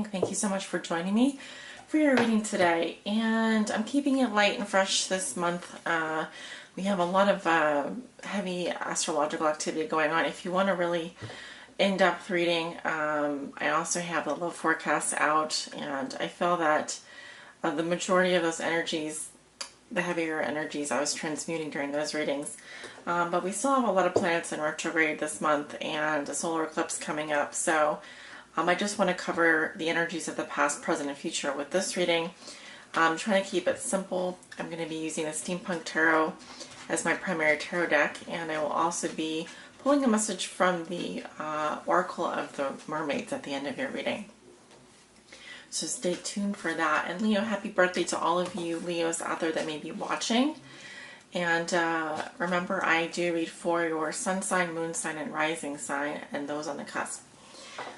morning. Thank you so much for joining me for your reading today. And I'm keeping it light and fresh this month. We have a lot of heavy astrological activity going on. If you want a really in-depth reading, I also have the love forecasts out, and I feel that the majority of those energies, the heavier energies, I was transmuting during those readings. But we still have a lot of planets in retrograde this month and a solar eclipse coming up. So I just want to cover the energies of the past, present, and future with this reading. I'm trying to keep it simple. I'm going to be using the Steampunk Tarot as my primary tarot deck, and I will also be pulling a message from the Oracle of the Mermaids at the end of your reading. So stay tuned for that. And Leo, happy birthday to all of you Leos out there that may be watching. And remember, I do read for your sun sign, moon sign, and rising sign, and those on the cusp.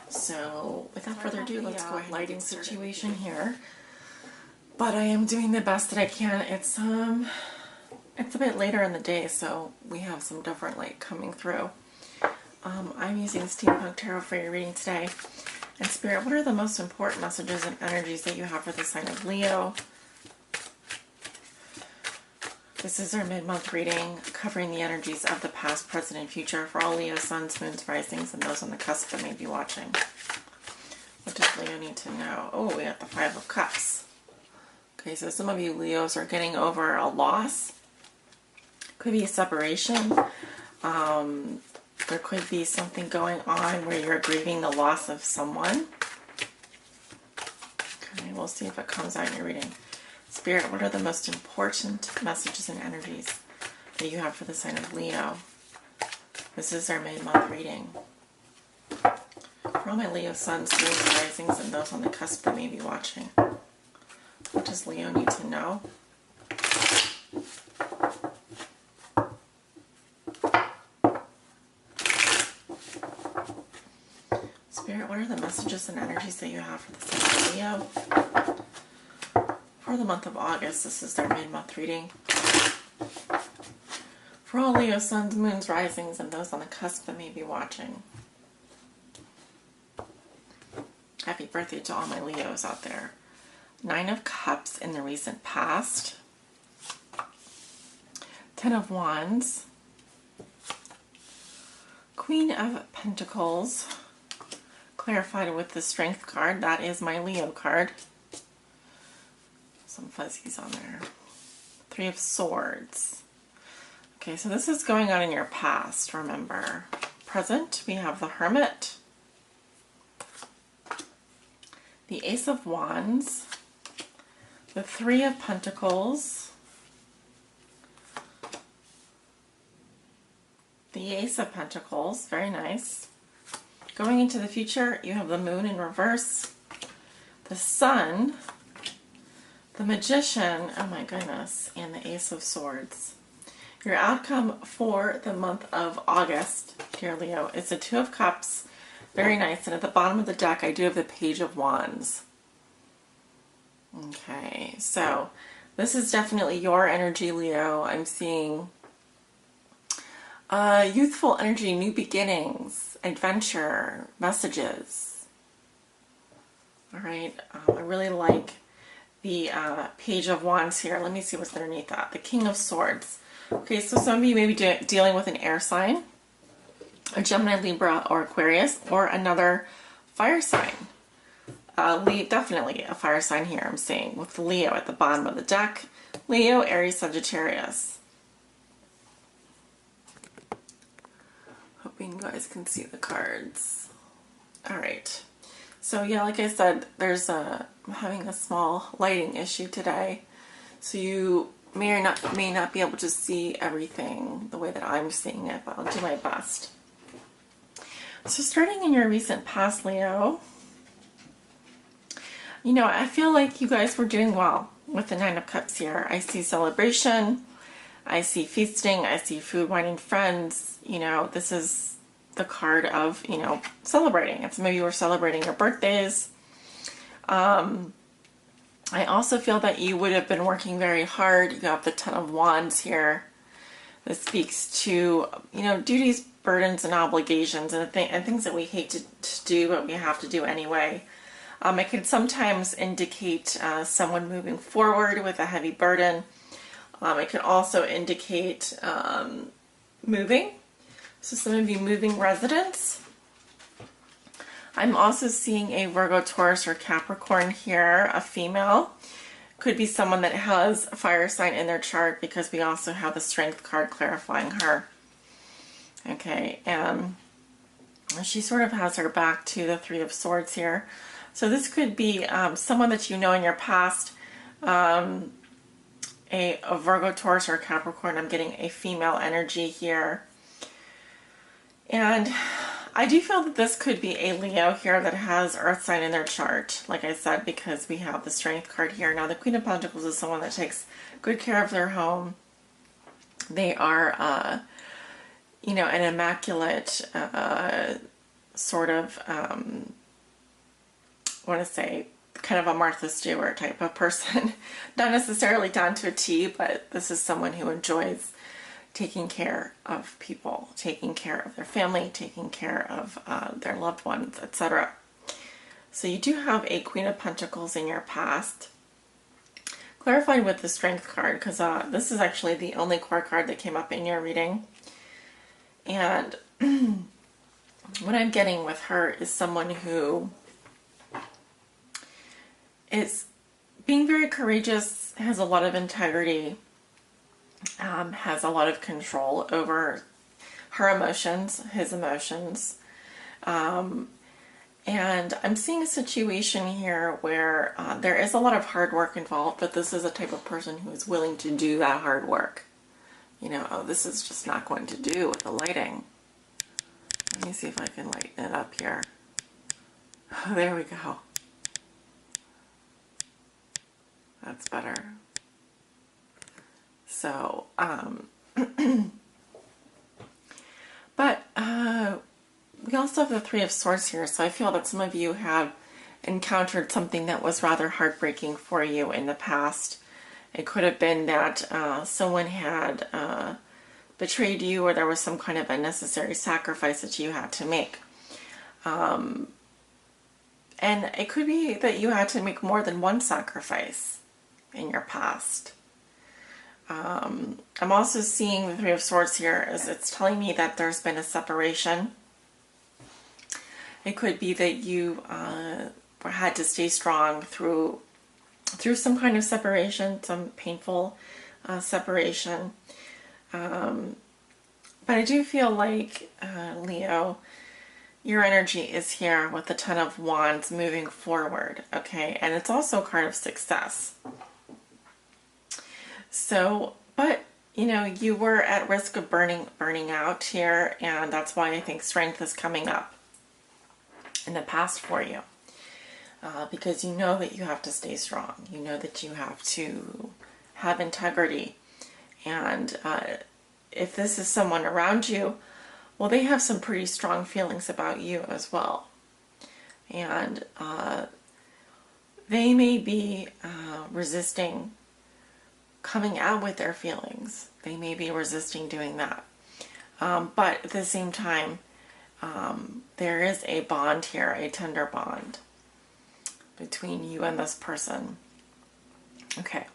So without further ado, let's go ahead. Lighting situation here, but I am doing the best that I can. It's a bit later in the day, so we have some different light coming through. I'm using the Steampunk Tarot for your reading today. And Spirit, what are the most important messages and energies that you have for the sign of Leo? This is our mid-month reading covering the energies of the past, present, and future for all Leo suns, moons, risings, and those on the cusp that may be watching. What does Leo need to know? Oh, we got the Five of Cups. Okay, so some of you Leos are getting over a loss. Could be a separation. There could be something going on where you're grieving the loss of someone. Okay, we'll see if it comes out in your reading. Spirit, what are the most important messages and energies that you have for the sign of Leo? This is our mid-month reading. For all my Leo suns, moons, risings, and those on the cusp that may be watching. What does Leo need to know? Spirit, what are the messages and energies that you have for the sign of Leo? For the month of August, this is their mid-month reading. For all Leo suns, moons, risings, and those on the cusp that may be watching. Happy birthday to all my Leos out there. Nine of Cups in the recent past. Ten of Wands. Queen of Pentacles. Clarified with the Strength card. That is my Leo card. Some fuzzies on there. Three of Swords. Okay, so this is going on in your past, remember. Present, we have the Hermit. The Ace of Wands. The Three of Pentacles. The Ace of Pentacles, very nice. Going into the future, you have the Moon in reverse. The Sun. The Magician, oh my goodness, and the Ace of Swords. Your outcome for the month of August, dear Leo, is the Two of Cups. Very nice. And at the bottom of the deck, I do have the Page of Wands. Okay, so this is definitely your energy, Leo. I'm seeing youthful energy, new beginnings, adventure, messages. All right, I really like the Page of Wands here. Let me see what's underneath that. The King of Swords. Okay, so some of you may be dealing with an air sign, a Gemini, Libra, or Aquarius, or another fire sign. Definitely a fire sign here, I'm seeing, with Leo at the bottom of the deck. Leo, Aries, Sagittarius. Hoping you guys can see the cards. All right. So yeah, like I said, I'm having a small lighting issue today, so you may or may not be able to see everything the way that I'm seeing it, but I'll do my best. So starting in your recent past, Leo, you know, I feel like you guys were doing well with the Nine of Cups here. I see celebration, I see feasting, I see food, wine, and friends. You know, this is the card of, you know, celebrating. And some of you are celebrating your birthdays. I also feel that you would have been working very hard. You have the Ten of Wands here. This speaks to, you know, duties, burdens, and obligations, and things that we hate to do, but we have to do anyway. It can sometimes indicate someone moving forward with a heavy burden. It can also indicate moving. So some of you moving residents. I'm also seeing a Virgo, Taurus, or Capricorn here, a female. Could be someone that has a fire sign in their chart, because we also have the Strength card clarifying her. Okay, and she sort of has her back to the Three of Swords here. So this could be someone that you know in your past, a Virgo, Taurus, or Capricorn. I'm getting a female energy here. And I do feel that this could be a Leo here that has Earth sign in their chart, like I said, because we have the Strength card here. Now, the Queen of Pentacles is someone that takes good care of their home. They are, you know, an immaculate sort of, I want to say, kind of a Martha Stewart type of person. Not necessarily down to a T, but this is someone who enjoys taking care of people, taking care of their family, taking care of their loved ones, etc. So you do have a Queen of Pentacles in your past. Clarified with the Strength card, because this is actually the only core card that came up in your reading. And what I'm getting with her is someone who is being very courageous, has a lot of integrity, has a lot of control over her emotions, his emotions. And I'm seeing a situation here where there is a lot of hard work involved, but this is a type of person who is willing to do that hard work. You know, oh, this is just not going to do with the lighting. Let me see if I can lighten it up here. Oh, there we go. That's better. So, but we also have the Three of Swords here, so I feel that some of you have encountered something that was rather heartbreaking for you in the past. It could have been that someone had betrayed you, or there was some kind of unnecessary sacrifice that you had to make. And it could be that you had to make more than one sacrifice in your past. I'm also seeing the Three of Swords here as it's telling me that there's been a separation. It could be that you had to stay strong through some kind of separation, some painful separation. But I do feel like, Leo, your energy is here with the Ten of Wands moving forward, okay? And it's also a card of success. So, but, you know, you were at risk of burning out here, and that's why I think Strength is coming up in the past for you. Because you know that you have to stay strong. You know that you have to have integrity. And if this is someone around you, well, they have some pretty strong feelings about you as well. And they may be resisting coming out with their feelings. They may be resisting doing that. But at the same time, there is a bond here, a tender bond between you and this person. Okay.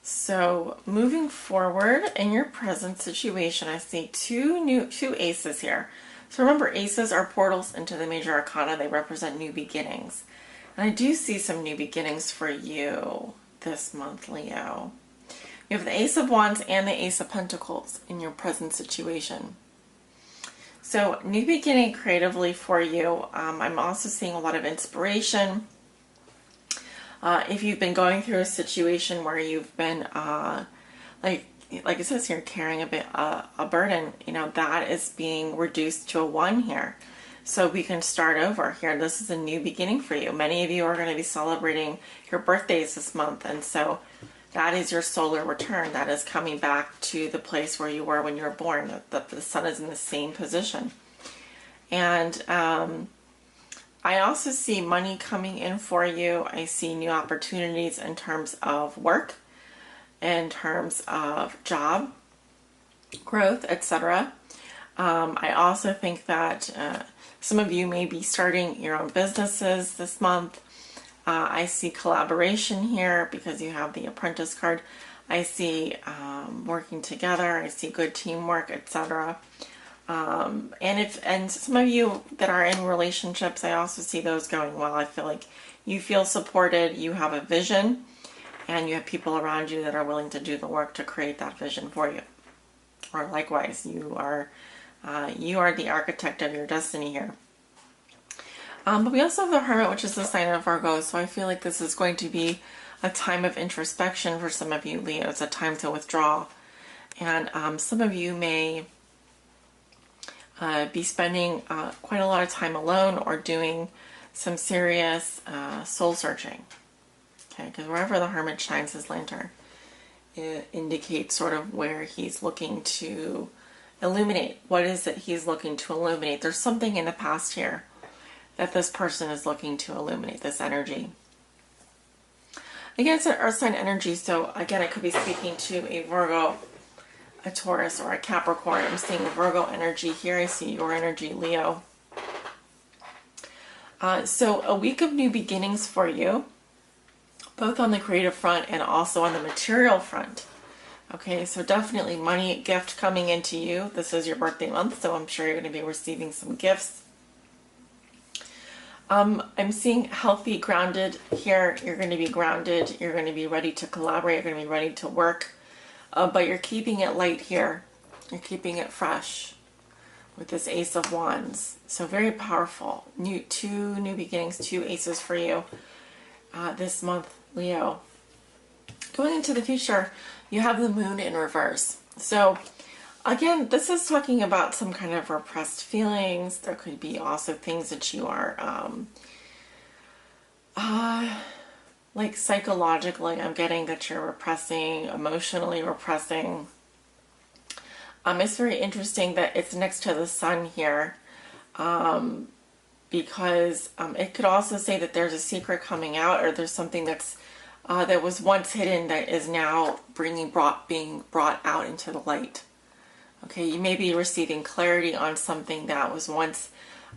So moving forward in your present situation, I see two aces here. So remember, aces are portals into the major arcana. They represent new beginnings. And I do see some new beginnings for you this month, Leo. You have the Ace of Wands and the Ace of Pentacles in your present situation. So new beginning creatively for you. I'm also seeing a lot of inspiration. If you've been going through a situation where you've been, like it says here, carrying a burden, you know, that is being reduced to a 1 here. So we can start over here. This is a new beginning for you. Many of you are going to be celebrating your birthdays this month, and so that is your solar return. That is coming back to the place where you were when you were born. The sun is in the same position. And I also see money coming in for you. I see new opportunities in terms of work, in terms of job growth, etc. I also think that some of you may be starting your own businesses this month. I see collaboration here because you have the Apprentice card. I see working together. I see good teamwork, etc. And some of you that are in relationships, I also see those going well. I feel like you feel supported. You have a vision, and you have people around you that are willing to do the work to create that vision for you. Or likewise, you are the architect of your destiny here. But we also have the Hermit, which is the sign of Virgo. So I feel like this is going to be a time of introspection for some of you, Leo. It's a time to withdraw. And some of you may be spending quite a lot of time alone or doing some serious soul searching. Okay, because wherever the Hermit shines his lantern, it indicates sort of where he's looking to illuminate. What is it he's looking to illuminate? There's something in the past here that this person is looking to illuminate, this energy. Again, it's an earth sign energy, so again, I could be speaking to a Virgo, a Taurus, or a Capricorn. I'm seeing Virgo energy here. I see your energy, Leo. So a week of new beginnings for you, both on the creative front and also on the material front. Okay, so definitely money gift coming into you. This is your birthday month, so I'm sure you're going to be receiving some gifts. I'm seeing healthy, grounded here. You're going to be grounded. You're going to be ready to collaborate. You're going to be ready to work. But you're keeping it light here. You're keeping it fresh with this Ace of Wands. So very powerful. Two new beginnings, two aces for you this month, Leo. Going into the future, you have the Moon in reverse. So again, this is talking about some kind of repressed feelings. There could be also things that you are like psychologically, I'm getting that you're repressing, emotionally repressing. It's very interesting that it's next to the Sun here, because it could also say that there's a secret coming out, or there's something that's that was once hidden that is now being brought out into the light. Okay, you may be receiving clarity on something that was once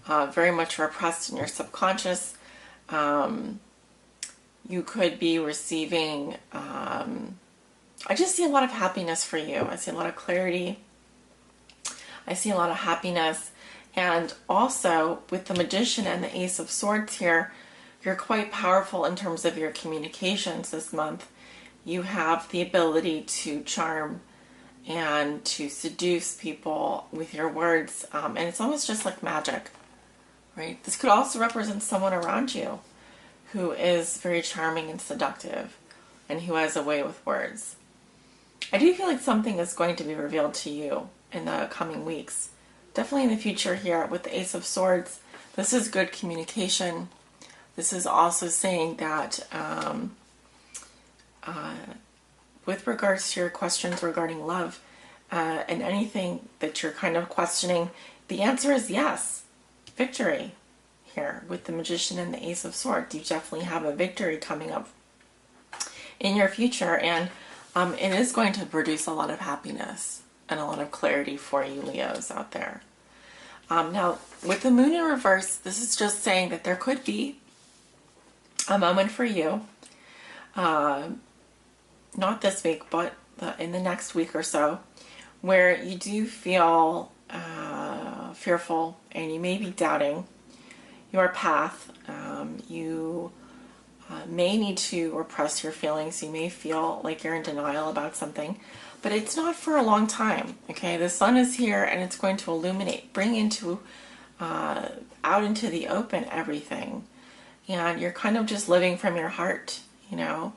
very much repressed in your subconscious. You could be receiving, I just see a lot of happiness for you. I see a lot of clarity. I see a lot of happiness. And also with the Magician and the Ace of Swords here, you're quite powerful in terms of your communications this month. You have the ability to charm and to seduce people with your words. And it's almost just like magic, right? This could also represent someone around you who is very charming and seductive and who has a way with words. I do feel like something is going to be revealed to you in the coming weeks. Definitely in the future here with the Ace of Swords. This is good communication. This is also saying that with regards to your questions regarding love and anything that you're kind of questioning, the answer is yes. Victory here with the Magician and the Ace of Swords. You definitely have a victory coming up in your future, and it is going to produce a lot of happiness and a lot of clarity for you Leos out there. Now, with the Moon in reverse, this is just saying that there could be a moment for you, not this week, but in the next week or so, where you do feel fearful and you may be doubting your path. You may need to repress your feelings. You may feel like you're in denial about something, but it's not for a long time. Okay, the Sun is here and it's going to illuminate, bring into out into the open everything, and you're kind of just living from your heart. You know,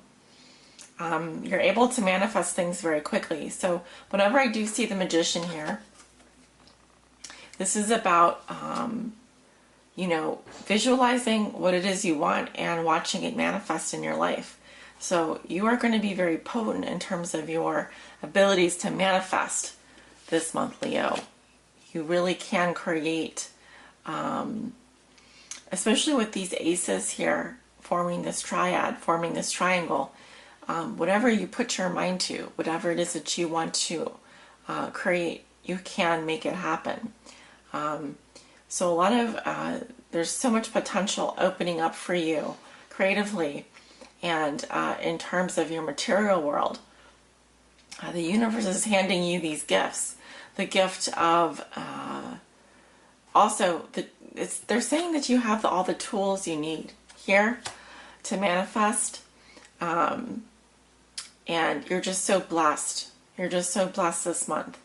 you're able to manifest things very quickly. So whenever I do see the Magician here, this is about you know, visualizing what it is you want and watching it manifest in your life. So you are going to be very potent in terms of your abilities to manifest this month, Leo. You really can create, especially with these aces here, forming this triad, forming this triangle. Whatever you put your mind to, whatever it is that you want to create, you can make it happen. So a lot of, there's so much potential opening up for you creatively, and in terms of your material world. The universe is handing you these gifts. The gift of they're saying that you have all the tools you need here to manifest, and you're just so blessed. You're just so blessed this month.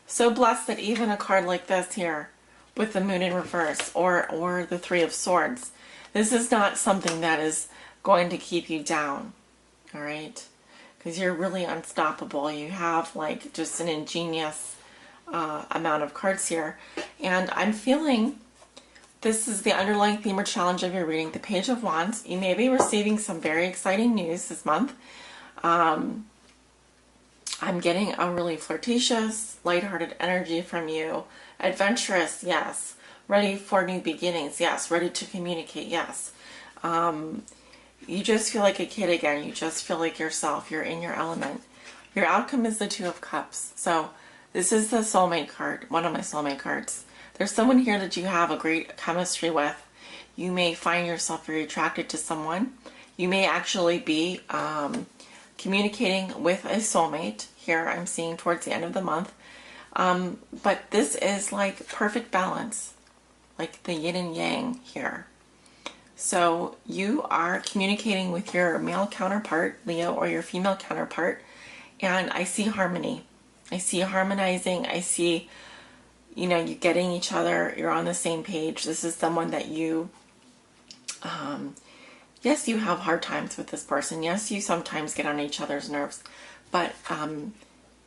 So blessed that even a card like this here with the Moon in reverse or the Three of Swords, this is not something that is going to keep you down, all right? Because you're really unstoppable. You have like just an ingenious amount of cards here. And I'm feeling this is the underlying theme or challenge of your reading, the Page of Wands. You may be receiving some very exciting news this month. I'm getting a really flirtatious, lighthearted energy from you. Adventurous, yes. Ready for new beginnings, yes. Ready to communicate, yes. You just feel like a kid again. You just feel like yourself. You're in your element. Your outcome is the Two of Cups. So this is the soulmate card, one of my soulmate cards. There's someone here that you have a great chemistry with. You may find yourself very attracted to someone. You may actually be communicating with a soulmate here, I'm seeing towards the end of the month. But this is like perfect balance, like the yin and yang here. So you are communicating with your male counterpart, Leo, or your female counterpart, and I see harmony. I see harmonizing. I see, you know, you getting each other. You're on the same page. This is someone that you, yes, you have hard times with this person. Yes, you sometimes get on each other's nerves, but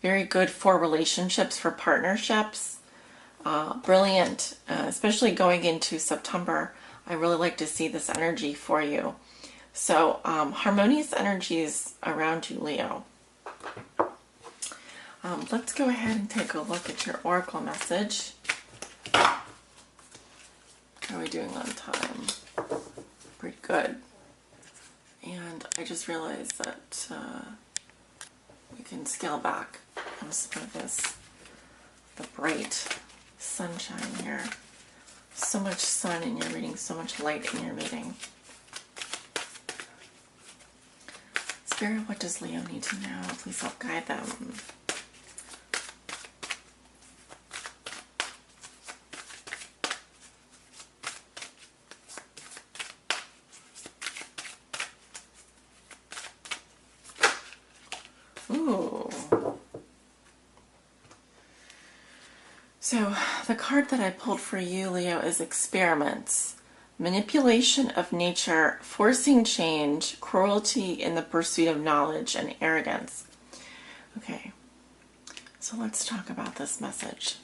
very good for relationships, for partnerships. Brilliant, especially going into September. I really like to see this energy for you. So harmonious energies around you, Leo. Let's go ahead and take a look at your oracle message. How are we doing on time? Pretty good. And I just realized that we can scale back on some of this, the bright sunshine here. So much sun in your reading, so much light in your reading. Spirit, what does Leo need to know? Please help guide them. Ooh. So the card that I pulled for you, Leo, is experiments. Manipulation of nature, forcing change, cruelty in the pursuit of knowledge, and arrogance. Okay, so let's talk about this message.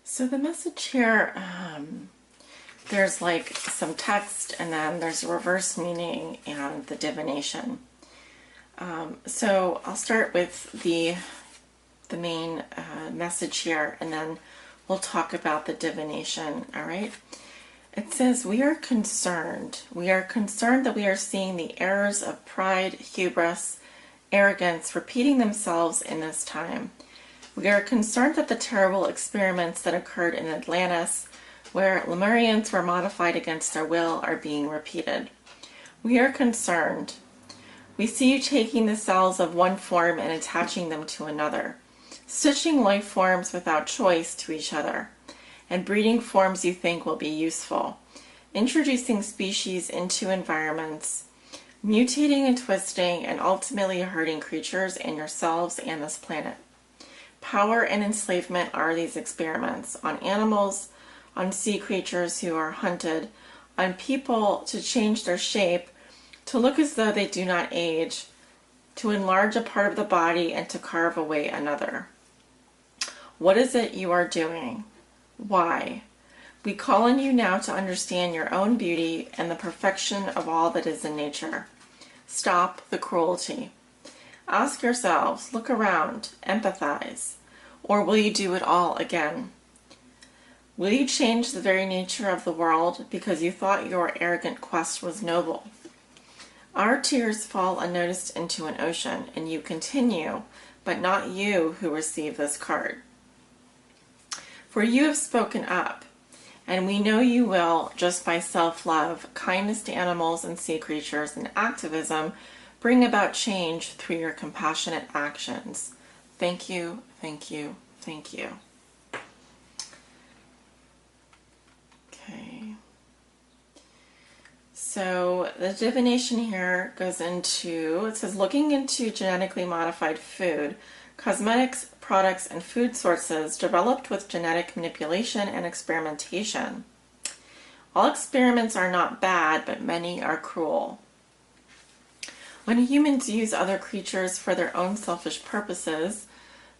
So the message here, there's like some text, and then there's a reverse meaning and the divination. So I'll start with the main message here, and then we'll talk about the divination, all right? It says, we are concerned. We are concerned that we are seeing the errors of pride, hubris, arrogance repeating themselves in this time. We are concerned that the terrible experiments that occurred in Atlantis, where Lemurians were modified against their will, are being repeated. We are concerned. We see you taking the cells of one form and attaching them to another, stitching life forms without choice to each other, and breeding forms you think will be useful, introducing species into environments, mutating and twisting, and ultimately hurting creatures and yourselves and this planet. Power and enslavement are these experiments on animals, on sea creatures who are hunted, on people to change their shape, to look as though they do not age, to enlarge a part of the body and to carve away another. What is it you are doing? Why? We call on you now to understand your own beauty and the perfection of all that is in nature. Stop the cruelty. Ask yourselves, look around, empathize, or will you do it all again? Will you change the very nature of the world because you thought your arrogant quest was noble? Our tears fall unnoticed into an ocean, and you continue, but not you who receive this card. For you have spoken up, and we know you will, just by self-love, kindness to animals and sea creatures, and activism, bring about change through your compassionate actions. Thank you, thank you, thank you. Okay. So the divination here goes into, it says, looking into genetically modified food, cosmetics, products, and food sources developed with genetic manipulation and experimentation. All experiments are not bad, but many are cruel. When humans use other creatures for their own selfish purposes,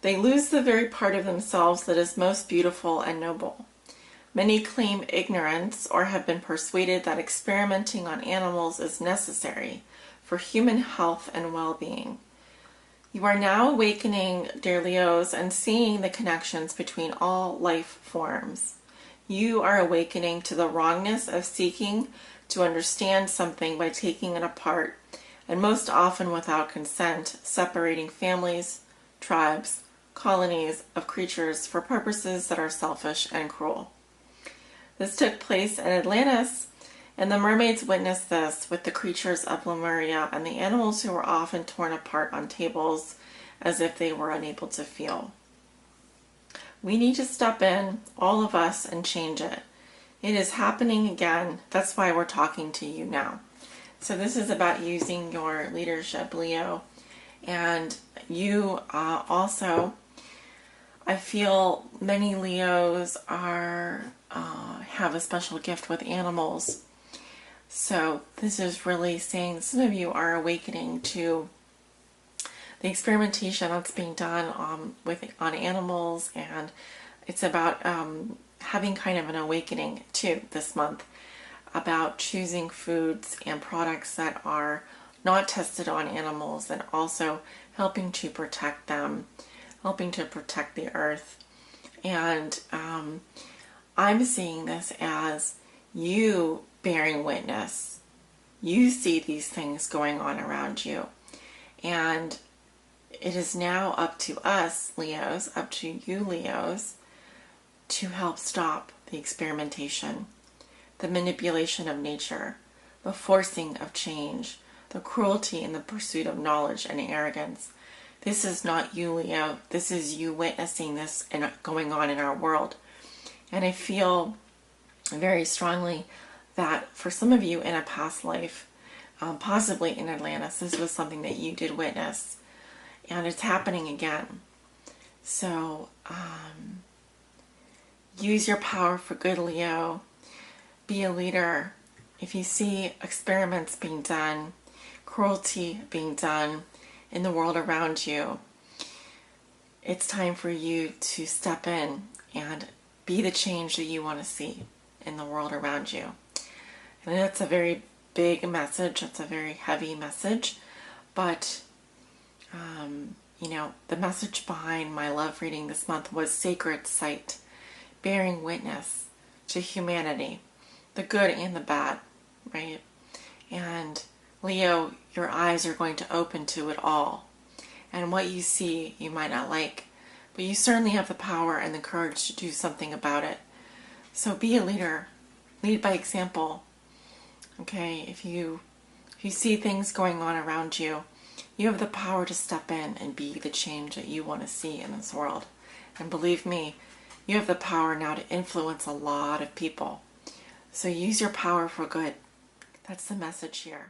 they lose the very part of themselves that is most beautiful and noble. Many claim ignorance or have been persuaded that experimenting on animals is necessary for human health and well-being. You are now awakening, dear Leos, and seeing the connections between all life forms. You are awakening to the wrongness of seeking to understand something by taking it apart, and most often without consent, separating families, tribes, colonies of creatures for purposes that are selfish and cruel. This took place in Atlantis, and the mermaids witnessed this with the creatures of Lemuria and the animals who were often torn apart on tables as if they were unable to feel. We need to step in, all of us, and change it. It is happening again. That's why we're talking to you now. So this is about using your leadership, Leo. And you also, I feel many Leos have a special gift with animals. So this is really saying some of you are awakening to the experimentation that's being done on animals, and it's about having kind of an awakening too this month about choosing foods and products that are not tested on animals, and also helping to protect them, helping to protect the earth. And I'm seeing this as you bearing witness. You see these things going on around you. And it is now up to us, Leos, up to you, Leos, to help stop the experimentation, the manipulation of nature, the forcing of change, the cruelty in the pursuit of knowledge and arrogance. This is not you, Leo. This is you witnessing this and going on in our world. And I feel very strongly that for some of you in a past life, possibly in Atlantis, this was something that you did witness. And it's happening again. So use your power for good, Leo. Be a leader. If you see experiments being done, cruelty being done in the world around you, it's time for you to step in and be the change that you want to see in the world around you. And that's a very big message. It's a very heavy message. But, the message behind my love reading this month was sacred sight, bearing witness to humanity, the good and the bad, right? And Leo, your eyes are going to open to it all. And what you see, you might not like, but you certainly have the power and the courage to do something about it. So be a leader. Lead by example. Okay, if you see things going on around you, you have the power to step in and be the change that you want to see in this world. And believe me, you have the power now to influence a lot of people. So use your power for good. That's the message here.